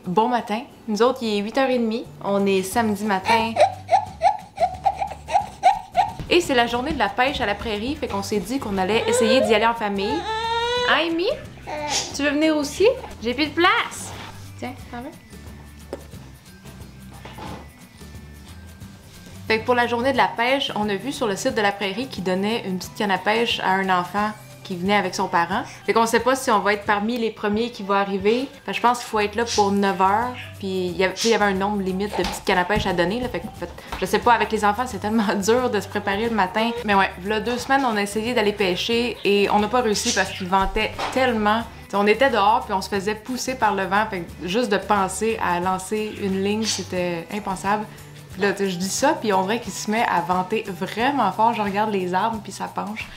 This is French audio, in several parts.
Bon matin. Nous autres, il est 8h30. On est samedi matin. Et c'est la journée de la pêche à la prairie, fait qu'on s'est dit qu'on allait essayer d'y aller en famille. Hein, Amy? Tu veux venir aussi? J'ai plus de place! Tiens, t'en veux? Fait que pour la journée de la pêche, on a vu sur le site de la prairie qui donnait une petite canne à pêche à un enfant qui venait avec son parent. Fait qu'on sait pas si on va être parmi les premiers qui vont arriver. Fait que je pense qu'il faut être là pour 9h. Puis il y avait un nombre limite de petites cannes à pêche à donner. Là. Fait que, je sais pas, avec les enfants, c'est tellement dur de se préparer le matin. Mais ouais, là 2 semaines, on a essayé d'aller pêcher et on n'a pas réussi parce qu'il ventait tellement. T'sais, on était dehors puis on se faisait pousser par le vent. Fait que juste de penser à lancer une ligne, c'était impensable. Puis là, je dis ça, puis on dirait qu'il se met à venter vraiment fort. Je regarde les arbres, puis ça penche.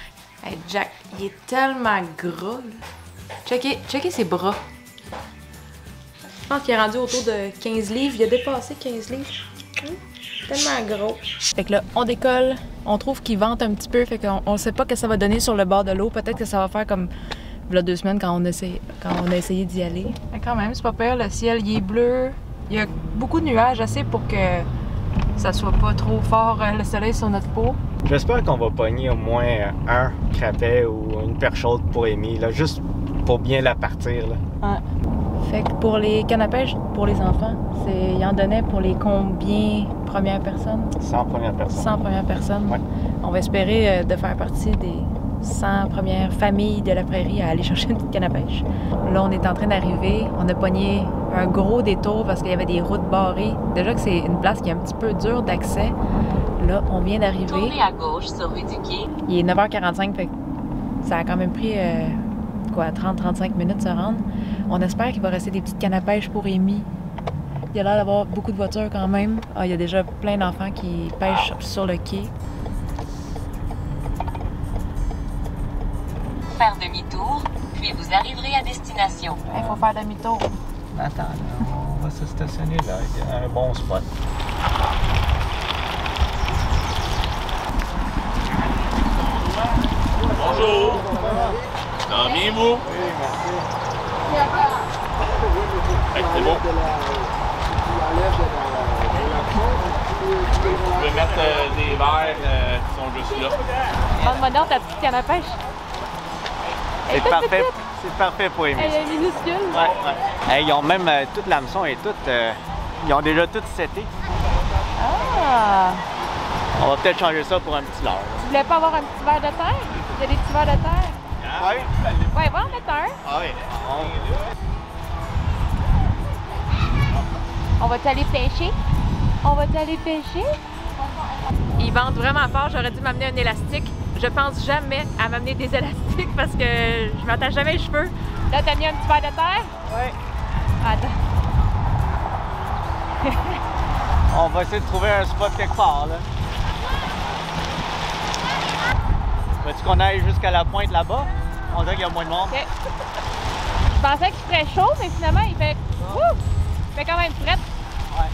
Hey, Jack, il est tellement gras, là. Checkez ses bras. Je pense qu'il est rendu autour de 15 livres. Il a dépassé 15 livres. Tellement gros. Fait que là, on décolle. On trouve qu'il vente un petit peu. Fait qu'on sait pas ce que ça va donner sur le bord de l'eau. Peut-être que ça va faire comme là 2 semaines quand on a essayé d'y aller. Mais quand même, c'est pas pire. Le ciel, il est bleu. Il y a beaucoup de nuages, assez pour que ça soit pas trop fort le soleil sur notre peau. J'espère qu'on va pogner au moins un crapet ou une perche chaude pour Amy, là, juste pour bien la partir. Là. Ouais. Fait que pour les cannes à pêche, pour les enfants, il en donnait pour les combien premières personnes? 100 premières personnes. 100 premières personnes. Ouais. On va espérer de faire partie des 100 premières familles de la prairie à aller chercher une petite canne à pêche. Là, on est en train d'arriver. On a pogné un gros détour parce qu'il y avait des routes barrées. Déjà que c'est une place qui est un petit peu dure d'accès. Là, on vient d'arriver. Tournez à gauche sur rue du Quai. Il est 9h45, fait que ça a quand même pris 30-35 minutes de se rendre. On espère qu'il va rester des petites cannes à pêche pour Amy. Il y a l'air d'avoir beaucoup de voitures quand même. Ah, il y a déjà plein d'enfants qui pêchent sur le quai. Faire demi-tour, puis vous arriverez à destination. Il faut faire demi-tour. Attends, là, on va se stationner là. Il y a un bon spot. Bonjour! Ça va bien, vous? Oui, merci. C'est bon. Vous pouvez mettre des verres qui sont juste là. Demande-moi donc ta petite canne à pêche. C'est parfait. C'est parfait pour Amy. Elle est minuscule. Ouais, ouais. Hey, ils ont même toute l'hameçon et tout. Ils ont déjà tout seté. Ah! On va peut-être changer ça pour un petit leurre. Tu voulais pas avoir un petit verre de terre? Il y a des petits verres de terre. Oui? Ouais, va en mettre un. Ah oui. On va t'aller pêcher? On va t'aller pêcher? Ils vendent vraiment fort. J'aurais dû m'amener un élastique. Je pense jamais à m'amener des élastiques parce que je m'attache jamais les cheveux. Là, t'as mis un petit verre de terre? Oui. Attends. On va essayer de trouver un spot quelque part, là. Veux-tu qu'on aille jusqu'à la pointe là-bas? On dirait qu'il y a moins de monde. Okay. Je pensais qu'il ferait chaud, mais finalement, il fait quand même frais. Ouais.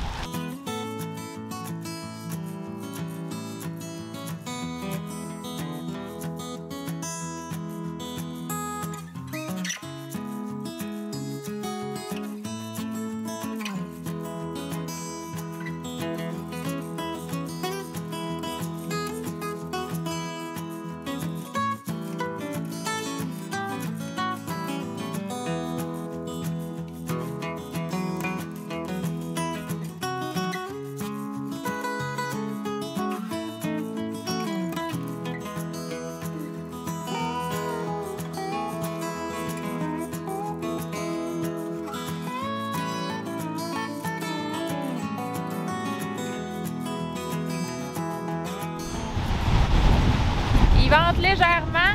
Vente légèrement.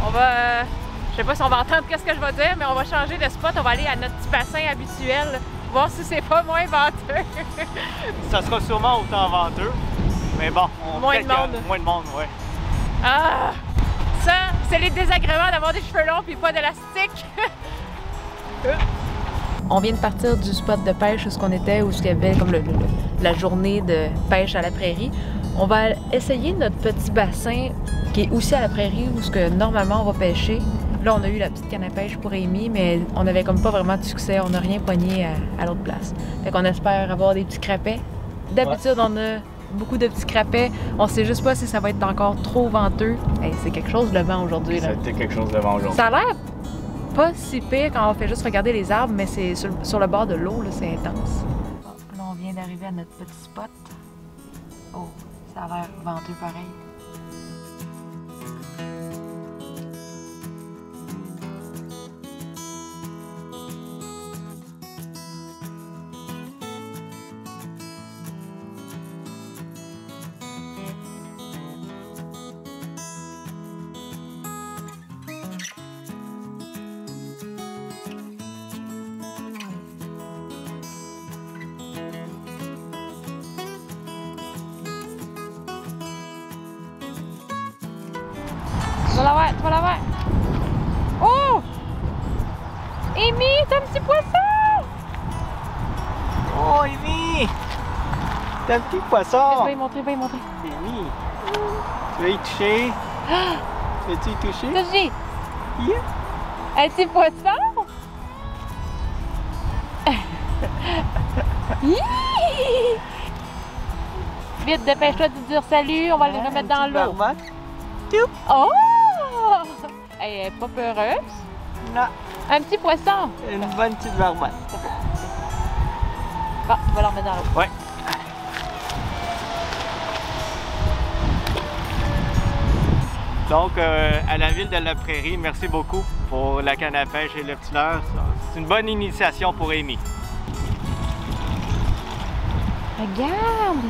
On va... je sais pas si on va entendre qu'est-ce que je vais dire, mais on va changer de spot. On va aller à notre petit bassin habituel. Voir si c'est pas moins venteux. Ça sera sûrement autant venteux. Mais bon, moins de monde. Moins de monde, oui. Ah! Ça, c'est les désagréments d'avoir des cheveux longs puis pas d'élastique. On vient de partir du spot de pêche où on était, où il y avait comme la journée de pêche à la prairie. On va essayer notre petit bassin qui est aussi à la prairie où normalement on va pêcher. Là, on a eu la petite canne à pêche pour Amy, mais on avait comme pas vraiment de succès. On n'a rien pogné à l'autre place. Fait qu'on espère avoir des petits crapets. D'habitude, on a beaucoup de petits crapets. On sait juste pas si ça va être encore trop venteux. Hey, c'est quelque chose le vent aujourd'hui. Ça a été quelque chose de vent aujourd'hui. Ça a l'air pas si pire quand on fait juste regarder les arbres, mais c'est sur le bord de l'eau, c'est intense. Là, on vient d'arriver à notre petit spot. Oh, ça a l'air venteux pareil. Tu vas la voir. Oh! Amy, t'as un petit poisson! Oh, Amy! T'as un petit poisson! Je vais y montrer, Amy! Tu veux y toucher? Veux-tu y toucher? Touché! Yeah. Un petit poisson! Vite, dépêche-toi de dire salut, on va le remettre dans l'eau. Oh! Elle est pas peureuse. Non, Un petit poisson. une bonne petite marmotte. Bon, tu vas la remettre dans l'eau. Ouais. Donc, à la ville de La Prairie, merci beaucoup pour la canne à pêche et le petit leurre. C'est une bonne initiation pour Amy. Regarde!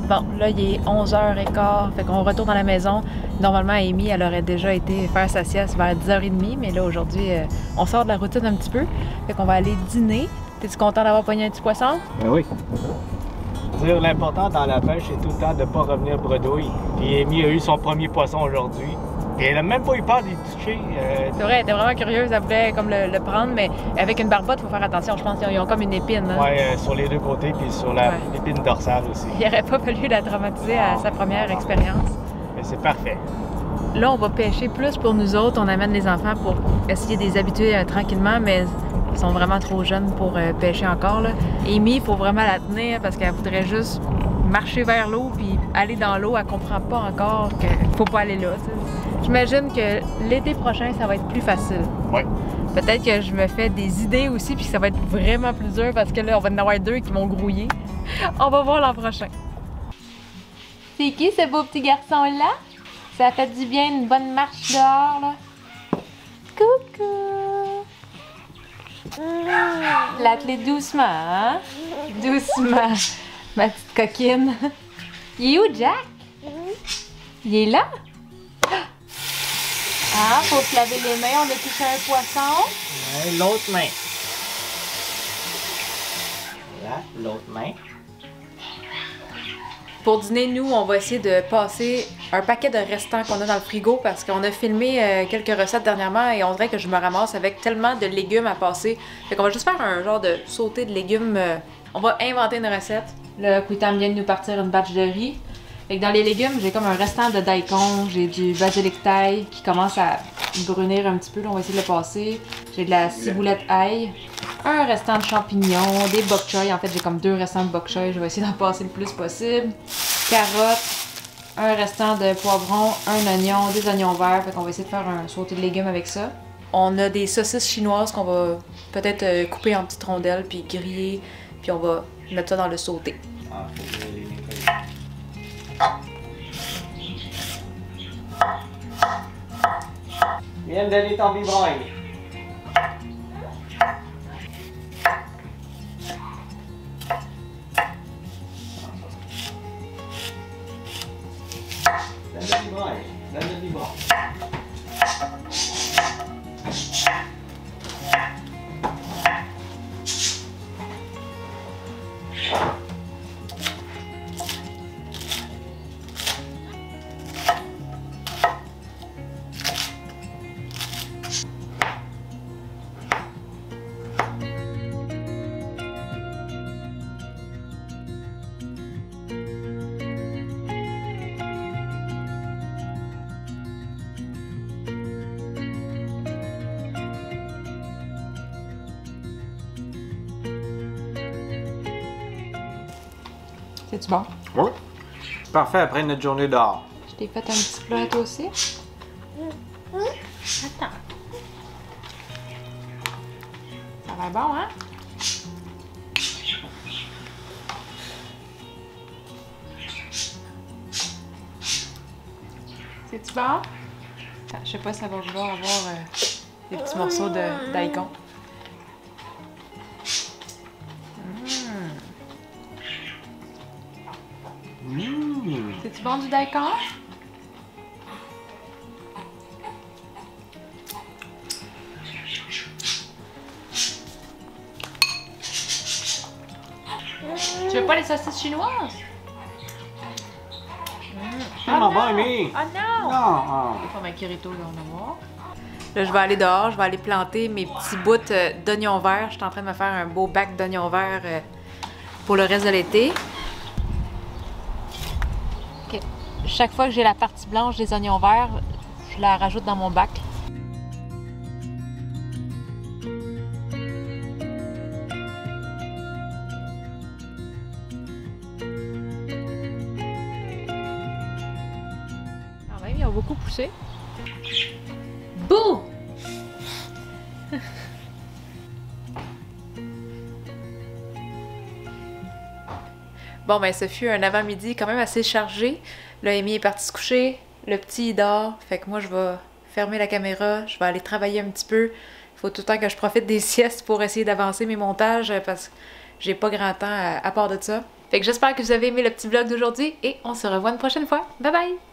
Bon, là, il est 11h15, fait qu'on retourne à la maison. Normalement, Amy, elle aurait déjà été faire sa sieste vers 10h30, mais là, aujourd'hui, on sort de la routine un petit peu. Fait qu'on va aller dîner. T'es-tu content d'avoir pogné un petit poisson? Ben oui. L'important dans la pêche, c'est tout le temps de ne pas revenir bredouille. Puis Amy a eu son premier poisson aujourd'hui. Puis elle n'a même pas eu peur d'y toucher. C'est vrai, elle était vraiment curieuse, elle voulait comme le prendre, mais avec une barbotte, il faut faire attention. Je pense qu'ils ont comme une épine. Hein? Ouais, sur les deux côtés, puis sur l'épine dorsale aussi. Il n'aurait pas fallu la traumatiser à sa première expérience. Mais c'est parfait. Là, on va pêcher plus pour nous autres. On amène les enfants pour essayer de les habituer tranquillement, mais ils sont vraiment trop jeunes pour pêcher encore. Là. Amy, il faut vraiment la tenir parce qu'elle voudrait juste marcher vers l'eau puis aller dans l'eau. Elle comprend pas encore qu'il faut pas aller là. T'sais. J'imagine que l'été prochain, ça va être plus facile. Oui. Peut-être que je me fais des idées aussi puis que ça va être vraiment plus dur parce que là, on va en avoir deux qui vont grouiller. On va voir l'an prochain. C'est qui ce beau petit garçon-là? Ça fait du bien une bonne marche dehors, là. Coucou! L'atteler doucement, hein? Doucement, ma petite coquine. Il est où, Jack? Il est là? Ah, faut se laver les mains, on a touché un poisson. Ouais, l'autre main. Là, l'autre main. Pour dîner, nous, on va essayer de passer un paquet de restants qu'on a dans le frigo parce qu'on a filmé quelques recettes dernièrement et on dirait que je me ramasse avec tellement de légumes à passer. Fait qu'on va juste faire un genre de sauté de légumes. On va inventer une recette. Le Quitam vient de nous partir une batch de riz. Fait que dans les légumes, j'ai comme un restant de daikon, j'ai du basilic thaï qui commence à brunir un petit peu. Là, on va essayer de le passer. J'ai de la ciboulette ail, un restant de champignons, des bok choy. En fait, j'ai comme 2 restants de bok choy. Je vais essayer d'en passer le plus possible. Carottes, un restant de poivron, un oignon, des oignons verts. Fait qu'on va essayer de faire un sauté de légumes avec ça. On a des saucisses chinoises qu'on va peut-être couper en petites rondelles puis griller. Puis on va mettre ça dans le sauté. Ah, faut que je les nettoie. Viens me donner ton biberon, Amy. Donne le biberon, Amy. Donne le biberon. C'est-tu bon? Oui. Parfait après notre journée dehors. Je t'ai fait un petit plat toi aussi? Attends. Ça va bon, hein? C'est-tu bon? Attends, je sais pas si ça va vouloir avoir des petits morceaux de daikon. C'est-tu bon du daikon? Tu veux pas les saucisses chinoises? Tellement bon, Amy! Oh non! Non! Je vais faire ma kirito, là, on va voir. Là, je vais aller dehors, je vais aller planter mes petits bouts d'oignons verts. Je suis en train de me faire un beau bac d'oignons verts pour le reste de l'été. Okay. Chaque fois que j'ai la partie blanche des oignons verts, je la rajoute dans mon bac. Quand même, ils ont beaucoup poussé. Bouh! Bon, ben, ce fut un avant-midi quand même assez chargé. Là, Amy est partie se coucher, le petit il dort. Fait que moi, je vais fermer la caméra, je vais aller travailler un petit peu. Il faut tout le temps que je profite des siestes pour essayer d'avancer mes montages parce que j'ai pas grand temps à part de ça. Fait que j'espère que vous avez aimé le petit vlog d'aujourd'hui et on se revoit une prochaine fois. Bye bye!